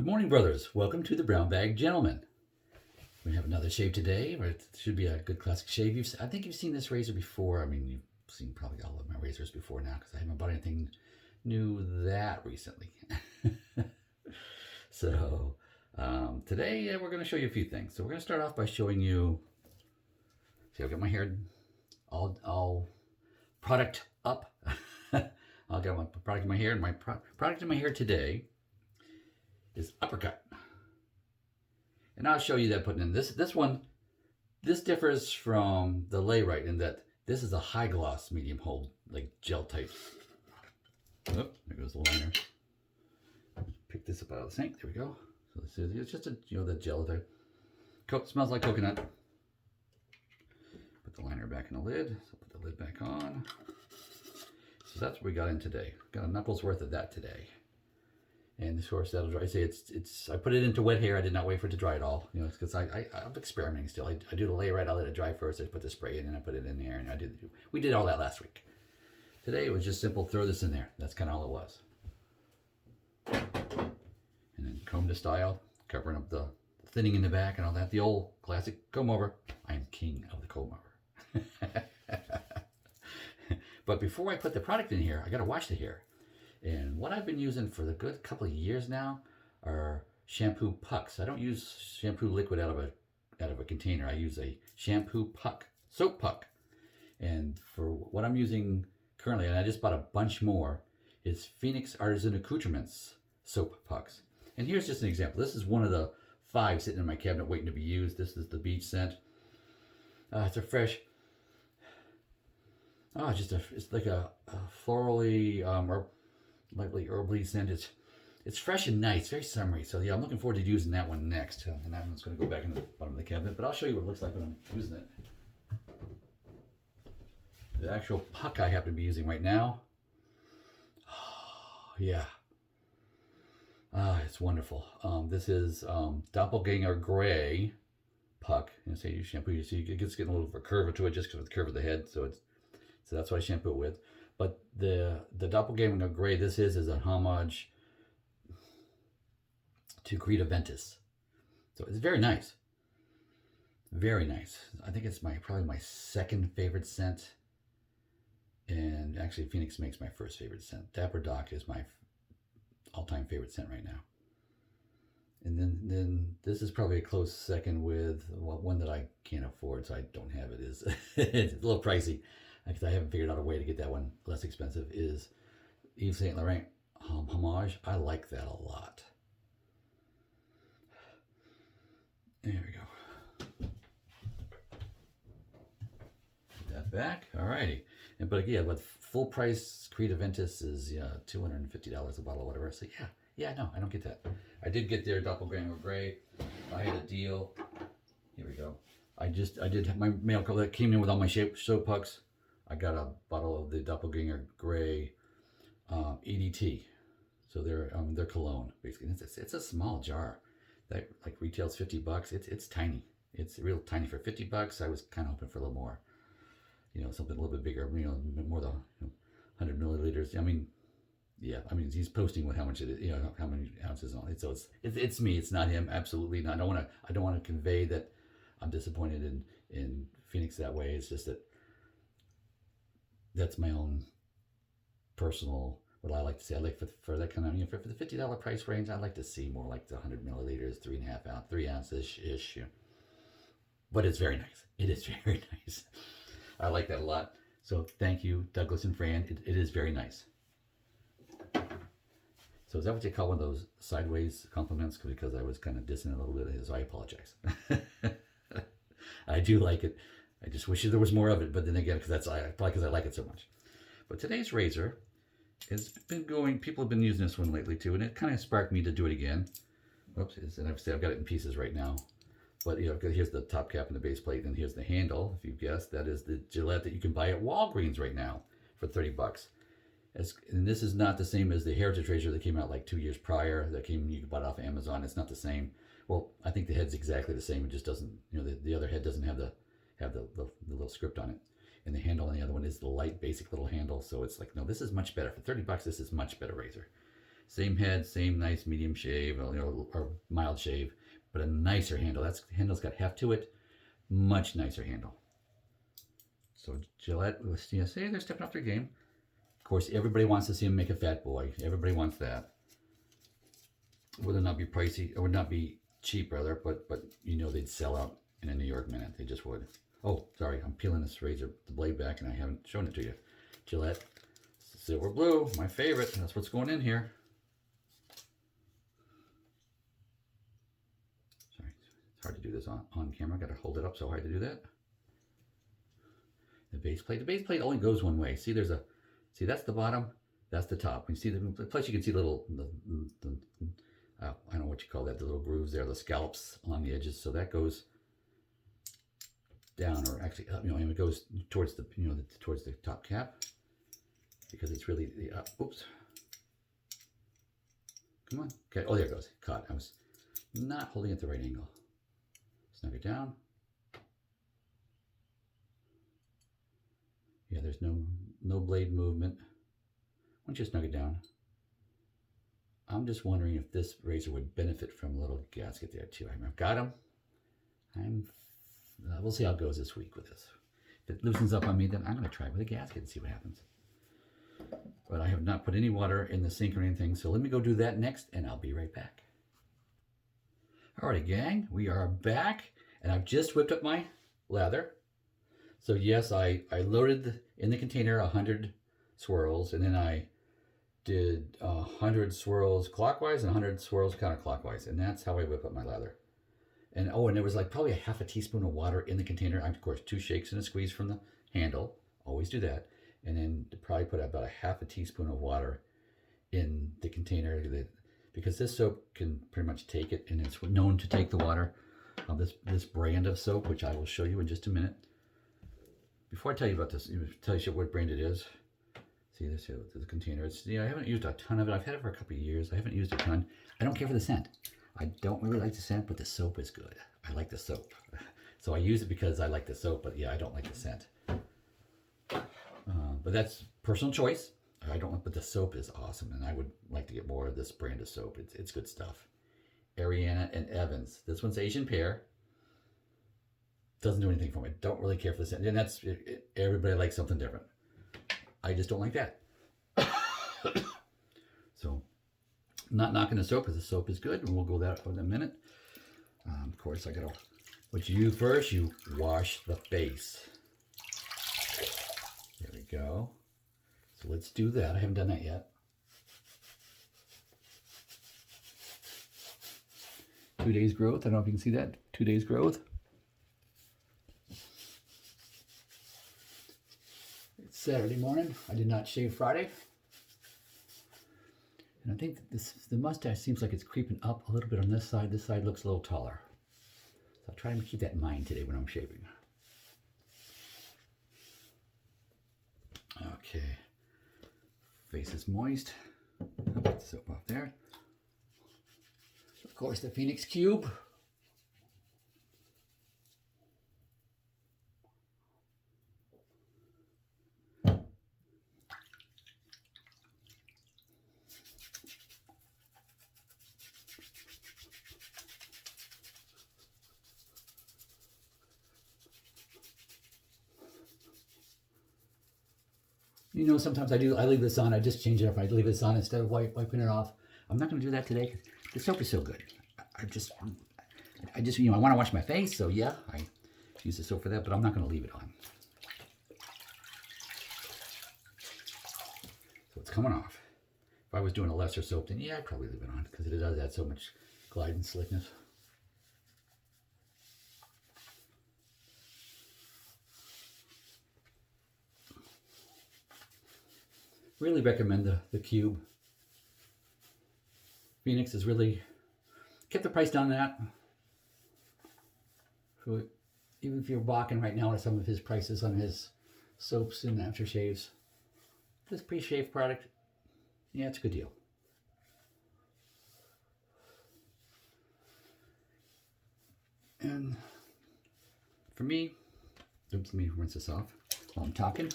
morning, brothers. Welcome to the Brown Bag Gentleman. We have another shave today. It should be a good classic shave. I think you've seen this razor before. I mean, you've seen probably all of my razors before now because I haven't bought anything new that recently. So today we're going to show you a few things. So we're going to start off by showing you. See, I've got my hair all product up. I'll get my product in my hair, and my product in my hair today is uppercut. And I'll show you that putting in this one. This differs from the Layrite in that this is a high gloss medium hold, like gel type. Oh, there goes the liner. Pick this up out of the sink. There we go. So this is, it's just a, the gel there. Smells like coconut. Put the liner back in the lid. So put the lid back on. So that's what we got in today. Got a knuckle's worth of that today. And of course that'll dry. I I put it into wet hair. I did not wait for it to dry at all. You know, because I'm experimenting still. I do the Layrite. I let it dry first. I put the spray in and I put it in there. And we did all that last week. Today it was just simple. Throw this in there. That's kind of all it was. And then comb to style, covering up the thinning in the back and all that. The old classic comb over. I am king of the comb over. But before I put the product in here, I got to wash the hair. And what I've been using for the good couple of years now are shampoo pucks. I don't use shampoo liquid out of a container. I use a shampoo puck, soap puck. And for what I'm using currently, and I just bought a bunch more, is Phoenix Artisan Accoutrements soap pucks. And here's just an example. This is one of the 5 sitting in my cabinet waiting to be used. This is the beach scent. It's a fresh. It's like a florally or lightly herbally scent. It's fresh and nice, very summery. So yeah, I'm looking forward to using that one next. And that one's going to go back in the bottom of the cabinet. But I'll show you what it looks like when I'm using it. The actual puck I happen to be using right now. Oh, yeah. It's wonderful. This is Doppelganger Gray puck. You say you shampoo, you see it gets getting a little bit of a curve to it just because of the curve of the head. So that's what I shampoo it with. But the Doppelganger Gray, this is a homage to Greta Ventus. So it's very nice. Very nice. I think it's probably my second favorite scent. And actually Phoenix makes my first favorite scent. Dapper Doc is my all-time favorite scent right now. And then this is probably a close second with one that I can't afford, so I don't have it. It's a little pricey because I haven't figured out a way to get that one less expensive. Is Yves Saint Laurent Homage. I like that a lot. There we go. Put that back. Alrighty. But again, with full price Greta Ventus is $250 a bottle or whatever. So yeah, no, I don't get that. I did get their Doppelganger Gray. I had a deal. Here we go. I did have my mail call that came in with all my soap pucks. I got a bottle of the Doppelganger Gray EDT. So they're cologne basically. It's a small jar that like retails $50. It's tiny. It's real tiny for $50. I was kind of hoping for a little more. Something a little bit bigger. More than 100 milliliters. I mean, he's posting with how much it is. How many ounces on it. So it's me. It's not him. Absolutely not. I don't want to convey that I'm disappointed in Phoenix that way. It's just that that's my own personal. What I like to say. I like for that kind of for the $50 price range. I like to see more like the 100 milliliters, 3 ounces ish. But it's very nice. It is very nice. I like that a lot. So thank you, Douglas and Fran. It is very nice. So is that what you call one of those sideways compliments? Because I was kind of dissing a little bit, so I apologize. I do like it. I just wish there was more of it, but then again, probably because I like it so much. But today's razor has been going. People have been using this one lately too, and it kind of sparked me to do it again. Oops, and I've got it in pieces right now. But here's the top cap and the base plate, and here's the handle. If you've guessed, that is the Gillette that you can buy at Walgreens right now for $30. And this is not the same as the Heritage razor that came out like 2 years prior. You could buy it off Amazon. It's not the same. Well, I think the head's exactly the same. It just doesn't. The other head doesn't have the little script on it, and the handle on the other one is the light, basic little handle. So it's like, no, this is much better for $30. This is much better razor. Same head, same nice medium shave, or mild shave, but a nicer handle. That handle's got heft to it. Much nicer handle. So Gillette, see, they're stepping up their game. Of course, everybody wants to see them make a fat boy. Everybody wants that. Would it not be pricey, or would not be cheap rather, but you know they'd sell out in a New York minute. They just would. Oh, sorry, I'm peeling this razor, the blade back, and I haven't shown it to you. Gillette Silver Blue, my favorite. That's what's going in here. Sorry, it's hard to do this on camera. Got to hold it up so hard to do that. The base plate. The base plate only goes one way. See, see, that's the bottom. That's the top. You see plus you can see little, I don't know what you call that, the little grooves there, the scallops along the edges. So that goes down, or actually, and it goes towards the, towards the top cap, because it's really the, oops. Come on. Okay. Oh, there it goes. Caught. I was not holding it at the right angle. Snug it down. Yeah, there's no blade movement. Once you snug it down, I'm just wondering if this razor would benefit from a little gasket there too. I've got them. We'll see how it goes this week with this. If it loosens up on me, then I'm going to try with a gasket and see what happens. But I have not put any water in the sink or anything, so let me go do that next, and I'll be right back. Alrighty, gang, we are back, and I've just whipped up my lather. So yes, I loaded in the container 100 swirls, and then I did 100 swirls clockwise and 100 swirls counterclockwise, and that's how I whip up my lather. And oh, and there was like probably a half a teaspoon of water in the container. Of course, 2 shakes and a squeeze from the handle. Always do that. And then probably put about a half a teaspoon of water in the container, because this soap can pretty much take it, and it's known to take the water. This brand of soap, which I will show you in just a minute. Before I tell you about this, tell you what brand it is. See this here, the container. I haven't used a ton of it. I've had it for a couple of years. I haven't used a ton. I don't care for the scent. I don't really like the scent, but the soap is good. I like the soap. So I use it because I like the soap, but yeah, I don't like the scent. But that's personal choice. I don't, but the soap is awesome, and I would like to get more of this brand of soap. It's good stuff. Ariana and Evans. This one's Asian Pear. Doesn't do anything for me. Don't really care for the scent. And that's, everybody likes something different. I just don't like that. So, not knocking the soap, because the soap is good, and we'll go that in a minute. Of course, I gotta, what you do first, you wash the face. There we go. So let's do that. I haven't done that yet. 2 days growth. I don't know if you can see that. 2 days growth. It's Saturday morning. I did not shave Friday. And I think the mustache seems like it's creeping up a little bit on this side. This side looks a little taller. So I'll try to keep that in mind today when I'm shaving. Okay. Face is moist. I'll put the soap off there. Of course, the Phoenix Cube. You know, sometimes I leave this on. I just change it up. I leave this on instead of wiping it off. I'm not going to do that today. The soap is so good. I just, I want to wash my face, so yeah, I use the soap for that, but I'm not going to leave it on. So it's coming off. If I was doing a lesser soap, then yeah, I'd probably leave it on, because it does add so much glide and slickness. Really recommend the Cube. Phoenix has really kept the price down on that. So even if you're balking right now at some of his prices on his soaps and aftershaves, this pre-shave product, yeah, it's a good deal. And for me, oops, let me rinse this off while I'm talking.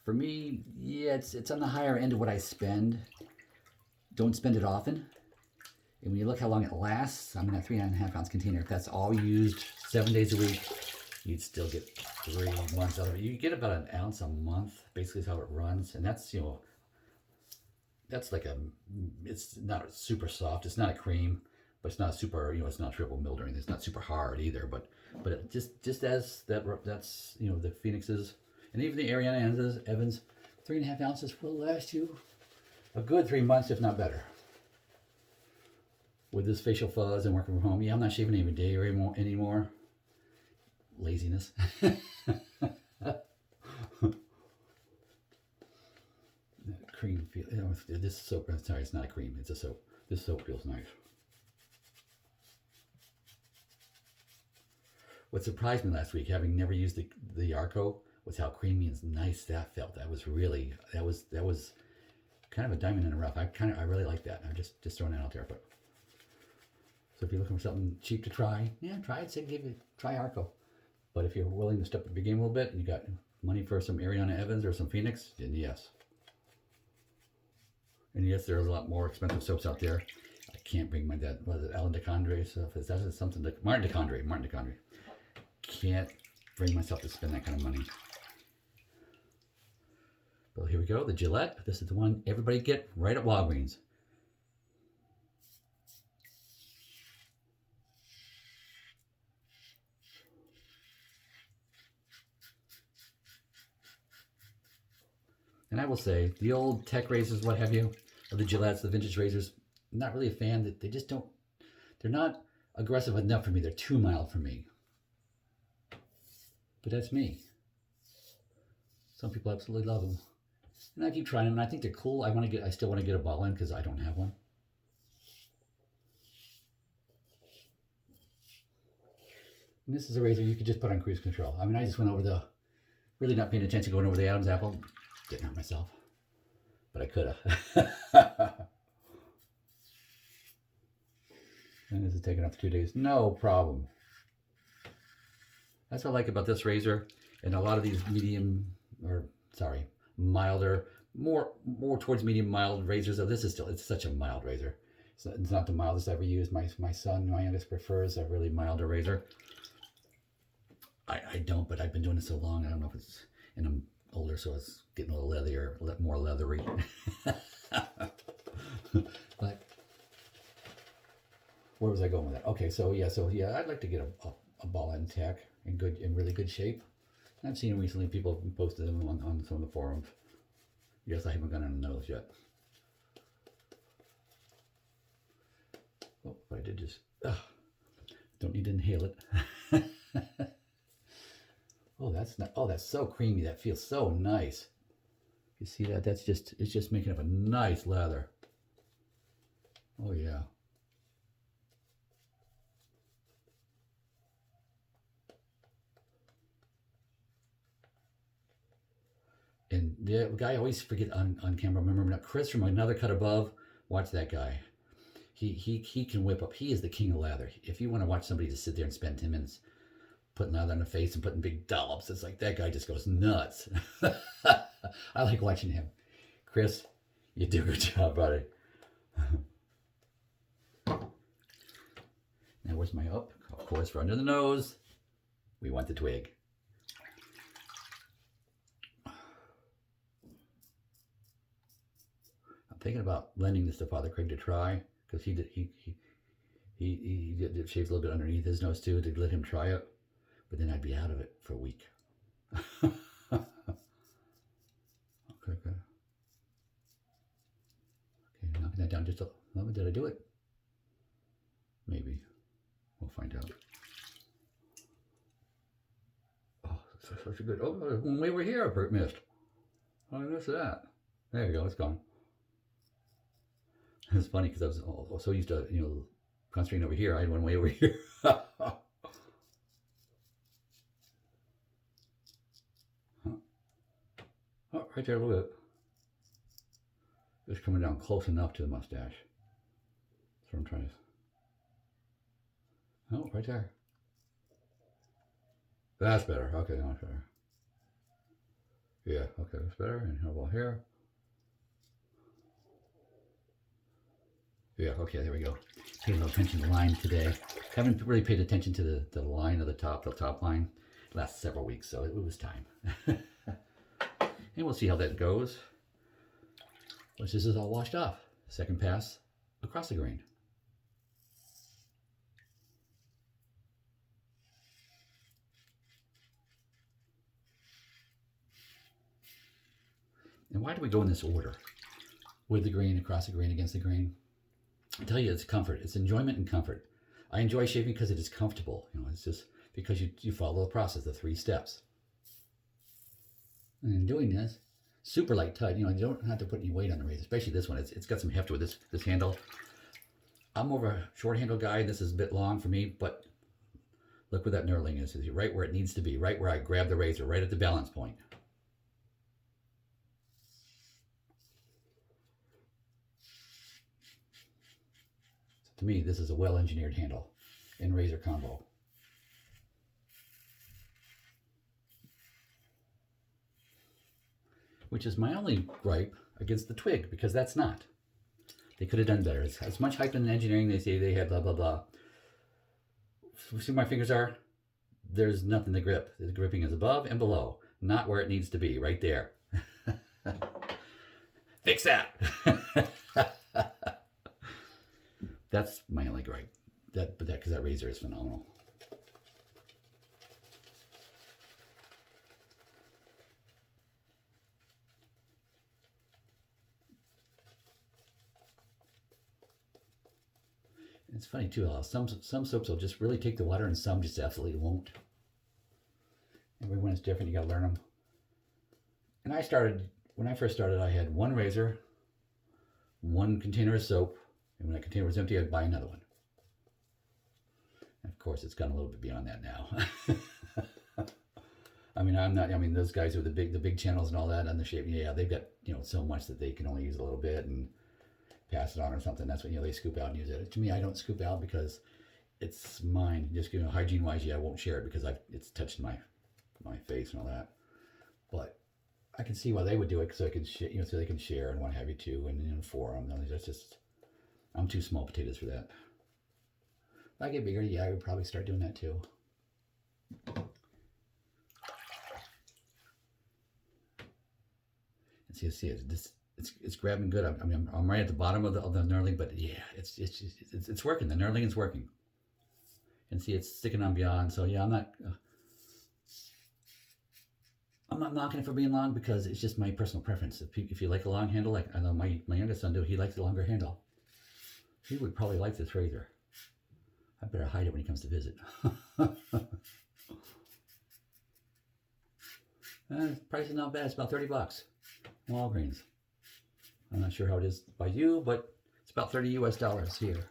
For me, yeah, it's on the higher end of what I spend. Don't spend it often. And when you look how long it lasts, I'm in a 3.5 ounce container. If that's all used 7 days a week, you'd still get 3 months out of it. You get about an ounce a month, basically is how it runs. And that's, that's like it's not super soft. It's not a cream, but it's not super, it's not triple milled or anything. It's not super hard either, but it just as that's, the Phoenixes and even the Ariana Evans, 3.5 ounces will last you a good 3 months, if not better. With this facial fuzz and working from home, yeah, I'm not shaving every day anymore. Laziness. Cream feel. This soap. Sorry, it's not a cream. It's a soap. This soap feels nice. What surprised me last week, having never used the Arco, was how creamy and nice that felt. That was kind of a diamond in the rough. I really like that. I'm just throwing it out there, but. So if you're looking for something cheap to try, yeah, try it. Try Arco. But if you're willing to step up your game a little bit and you got money for some Ariana Evans or some Phoenix, then yes. And yes, there's a lot more expensive soaps out there. I can't bring my dad. Was it Alan DeCondre stuff? Is that something like Martin DeCondre? Can't bring myself to spend that kind of money. But here we go. The Gillette. This is the one everybody get right at Walgreens. And I will say, the old tech razors, what have you, of the Gillettes, the vintage razors, I'm not really a fan. They just don't, they're not aggressive enough for me. They're too mild for me. But that's me. Some people absolutely love them. And I keep trying them, and I think they're cool. I still want to get a ball in because I don't have one. And this is a razor you could just put on cruise control. I mean, I just went over really not paying attention, going over the Adam's apple. Didn't hurt myself, but I could have. And this is taking up 2 days. No problem. That's what I like about this razor and a lot of these milder, more towards medium mild razors. So this is it's such a mild razor. It's not the mildest I've ever used. My son, my youngest, prefers a really milder razor. I don't, but I've been doing it so long. I don't know if it's, and I'm older, so it's getting a little leathery, a little more leathery. But where was I going with that? Okay, so yeah, I'd like to get a ball end tech in really good shape. I've seen recently people have posted them on some of the forums. Yes, I haven't gone on those yet. Oh, but I did just don't need to inhale it. Oh, that's so creamy. That feels so nice. You see that? It's just making up a nice lather. Oh yeah. And the guy I always forget on camera. Remember now, Chris from Another Cut Above. Watch that guy. He can whip up. He is the king of lather. If you want to watch somebody just sit there and spend 10 minutes putting lather on the face and putting big dollops, it's like that guy just goes nuts. I like watching him. Chris, you do a good job, buddy. Now where's my up? Of course, for under the nose, we want the twig. I'm thinking about lending this to Father Craig to try, because he shaves a little bit underneath his nose too, to let him try it. But then I'd be out of it for a week. Okay, good. Okay, knocking that down just a little bit. Did I do it? Maybe. We'll find out. Oh, such a good. Oh, when we were here, I missed. Oh, I missed that. There you go. It's gone. It's funny because I was so used to concentrating over here. I had one way over here. Oh, right there a little bit. Just coming down close enough to the mustache. That's what I'm trying to. Oh, right there. That's better. Okay, that's better. Yeah, okay, that's better. And how about here? Yeah, okay, there we go. Pay a little attention to the line today. Haven't really paid attention to the line of the top line. Last several weeks, so it was time. And we'll see how that goes. Once this is all washed off. Second pass across the grain. And why do we go in this order? With the grain, across the grain, against the grain? I tell you, it's comfort. It's enjoyment and comfort. I enjoy shaving because it is comfortable. You know, it's just because you follow the process, the 3 steps. And in doing this, super light touch. You know, you don't have to put any weight on the razor, especially this one. It's got some heft with this handle. I'm more of a short handle guy. This is a bit long for me, but look where that knurling is. It's right where it needs to be, right where I grab the razor, right at the balance point. So to me, this is a well-engineered handle and razor combo. Which is my only gripe against the Twig, because that's not. They could have done better. It's as much hype in engineering, they say they had blah, blah, blah. See where my fingers are? There's nothing to grip. The gripping is above and below, not where it needs to be, right there. Fix that! That's my only gripe. Because that razor is phenomenal. It's funny too, some soaps will just really take the water and some just absolutely won't. Everyone's different, you gotta learn them. And when I first started, I had one razor, one container of soap, and when that container was empty, I'd buy another one. And of course, it's gone a little bit beyond that now. I mean, those guys with the big channels and all that on the shaving, yeah, they've got, you know, so much that they can only use a little bit and pass it on or something. That's when, you know, they scoop out and use it. To me, I don't scoop out because it's mine. Just, you know, hygiene wise, yeah, I won't share it because it's touched my face and all that. But I can see why they would do it, so so they can share and want to have you too, and in a forum. That's just, I'm too small potatoes for that. If I get bigger, yeah, I would probably start doing that too. And see it's grabbing good. I'm right at the bottom of the knurling, but yeah, it's working. The knurling is working. And see, it's sticking on beyond. So yeah, I'm not knocking it for being long because it's just my personal preference. If you like a long handle, like I know my youngest son do, he likes a longer handle. He would probably like this razor. I better hide it when he comes to visit. Price is not bad. It's about $30. Walgreens. I'm not sure how it is by you, but it's about $30 US here.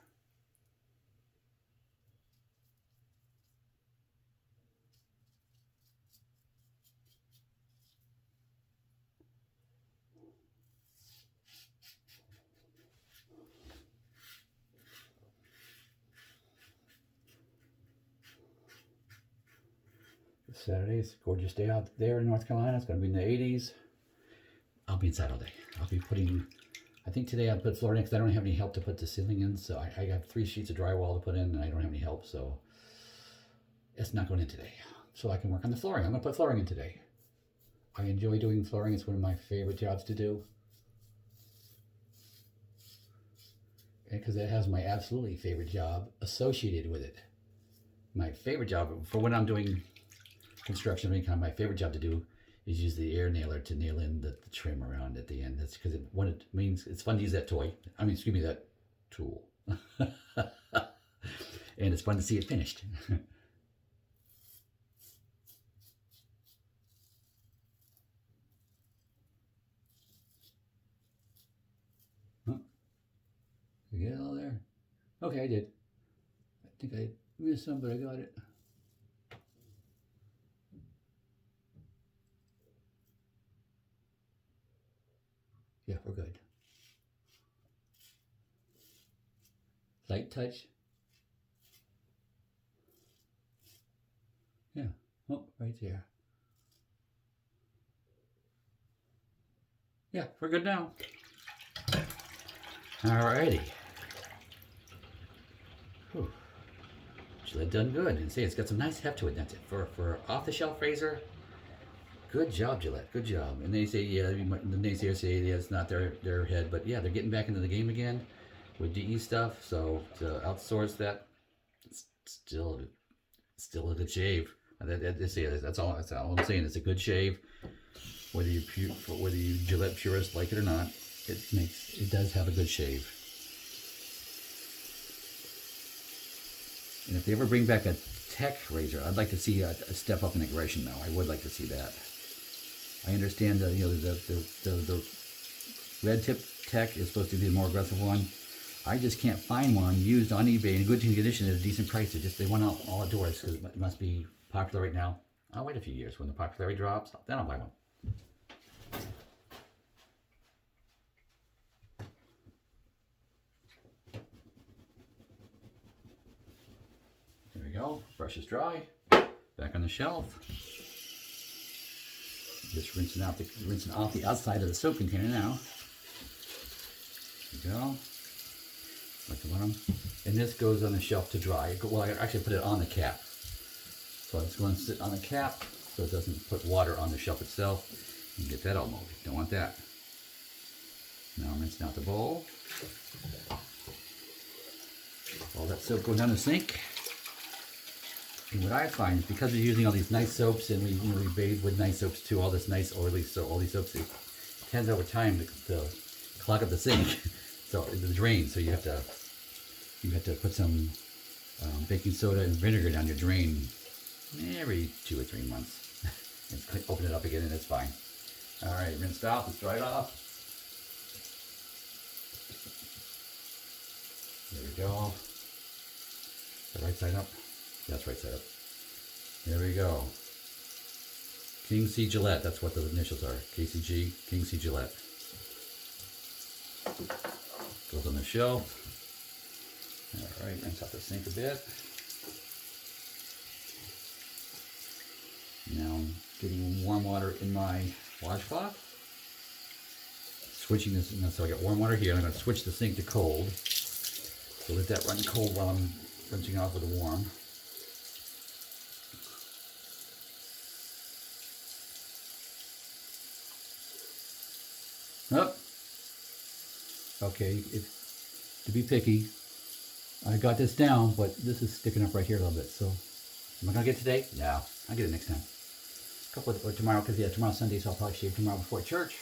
Saturday's a gorgeous day out there in North Carolina. It's going to be in the 80s. I'll be inside all day. I'll be putting, I think today I'll put flooring because I don't have any help to put the ceiling in. So I got 3 sheets of drywall to put in and I don't have any help. So it's not going in today. So I can work on the flooring. I'm going to put flooring in today. I enjoy doing flooring. It's one of my favorite jobs to do. Because it has my absolutely favorite job associated with it. My favorite job, for when I'm doing construction of any kind, my favorite job to do is use the air nailer to nail in the trim around at the end. That's because it means it's fun to use that that tool. And it's fun to see it finished. Huh? Did I get it all there? Okay, I did. I think I missed some, but I got it. Yeah, we're good. Light touch. Yeah. Oh, right there. Yeah, we're good now. Alrighty. Gillette done good. And see, it's got some nice heft to it. That's it. For off-the-shelf razor, good job, Gillette. Good job. And they say, yeah, the naysayers say, yeah, it's not their head. But yeah, they're getting back into the game again with DE stuff. So to outsource that, it's still a good shave. That's all I'm saying. It's a good shave. Whether you Gillette purist like it or not, it does have a good shave. And if they ever bring back a tech razor, I'd like to see a step up in aggression though. I would like to see that. I understand that the red tip tech is supposed to be the more aggressive one. I just can't find one used on eBay in good condition at a decent price. They went out all outdoors because it must be popular right now. I'll wait a few years when the popularity drops, then I'll buy one. There we go. Brush is dry. Back on the shelf. Just rinsing off the outside of the soap container now. There we go. Like the bottom. And this goes on the shelf to dry. Well, I actually put it on the cap. So it's going to sit on the cap so it doesn't put water on the shelf itself and get that all moldy. Don't want that. Now I'm rinsing out the bowl. All that soap goes down the sink. And what I find is because we're using all these nice soaps and we bathe with nice soaps too, all this nice oily soap, all these soaps, it tends over time to clog up the sink, so the drain. So you have to put some baking soda and vinegar down your drain every 2 or 3 months. And open it up again and it's fine. All right, rinsed out. Let's dry it off. There we go. The right side up. That's right side up. There we go. King C Gillette. That's what the initials are. KCG, King C Gillette. Goes on the shelf. All right, rinse out the sink a bit. Now I'm getting warm water in my washcloth. Switching this, so I got warm water here. I'm going to switch the sink to cold. So let that run cold while I'm rinsing off with the warm. Oh. Okay, to be picky, I got this down, but this is sticking up right here a little bit. So, am I gonna get it today? No, I'll get it next time. Or tomorrow, because yeah, tomorrow's Sunday, so I'll probably shave tomorrow before church.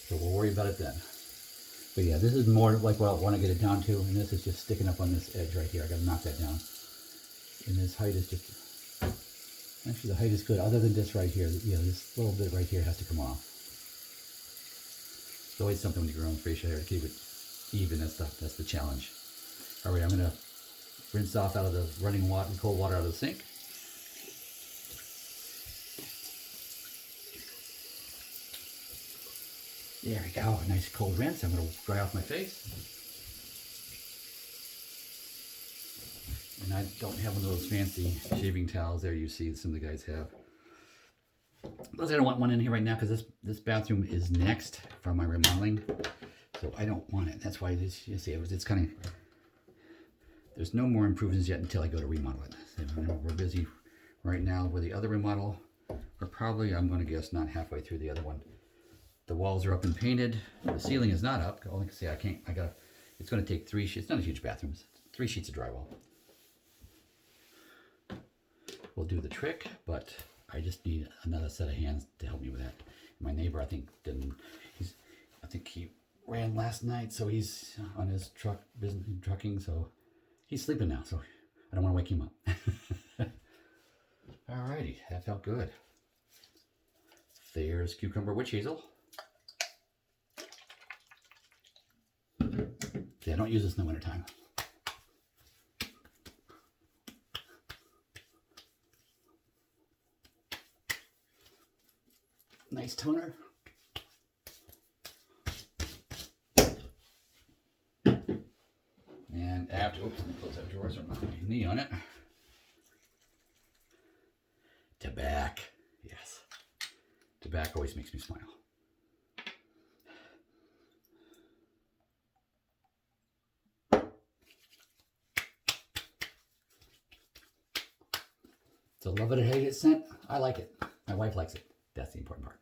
So we'll worry about it then. But yeah, this is more like what I want to get it down to, and this is just sticking up on this edge right here. I gotta knock that down. And this height is just. Actually, the height is good, other than this right here. Yeah, this little bit right here has to come off. It's always something with your own facial hair to keep it even. That's the challenge. All right, I'm gonna rinse off out of the running water and cold water out of the sink. There we go, a nice cold rinse. I'm gonna dry off my face. And I don't have one of those fancy shaving towels there you see some of the guys have. Plus I don't want one in here right now because this bathroom is next from my remodeling. So I don't want it. That's why you see it's kind of, there's no more improvements yet until I go to remodel it. So we're busy right now with the other remodel. We're probably, I'm going to guess, not halfway through the other one. The walls are up and painted. The ceiling is not up. Only see it's going to take 3 sheets. It's not a huge bathroom. It's 3 sheets of drywall. Will do the trick, but I just need another set of hands to help me with that. My neighbor, I think he ran last night, so he's on his trucking, so he's sleeping now, so I don't want to wake him up. Alrighty, that felt good. Thayers Cucumber Witch Hazel. See, I don't use this in the wintertime. Nice toner. And after, oops, let me close that drawer so I'm not putting my knee on it. Tabac. Yes. Tabac always makes me smile. So love it or hate it scent, I like it. My wife likes it. That's the important part.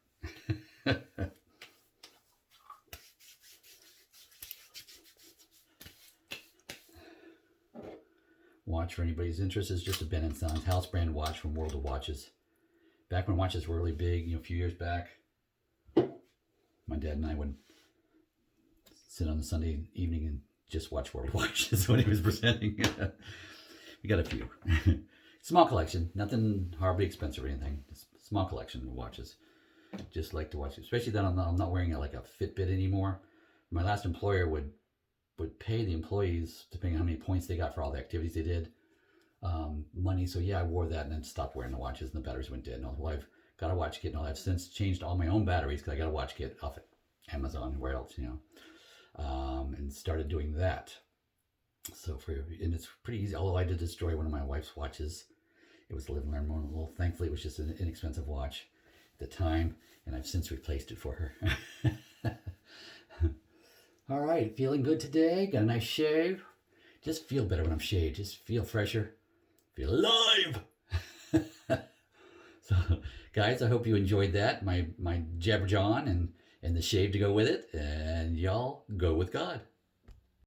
Watch, for anybody's interest, is just a Ben & Sons house brand watch from World of Watches. Back when watches were really big, a few years back, my dad and I would sit on a Sunday evening and just watch World of Watches when he was presenting. We got a few. Small collection, nothing horribly expensive or anything. Small collection of watches. Just like to watch, especially that I'm not wearing a Fitbit anymore. My last employer would pay the employees, depending on how many points they got for all the activities they did, money. So yeah, I wore that and then stopped wearing the watches and the batteries went dead. And well, I've got a watch kit and I've since changed all my own batteries because I got a watch kit off at Amazon and where else, and started doing that. So and it's pretty easy. Although I did destroy one of my wife's watches. It was a Live and Learn model. Thankfully, it was just an inexpensive watch at the time, and I've since replaced it for her. All right, feeling good today. Got a nice shave. Just feel better when I'm shaved. Just feel fresher. Feel alive. So, guys, I hope you enjoyed that. My jabber John and the shave to go with it. And y'all go with God.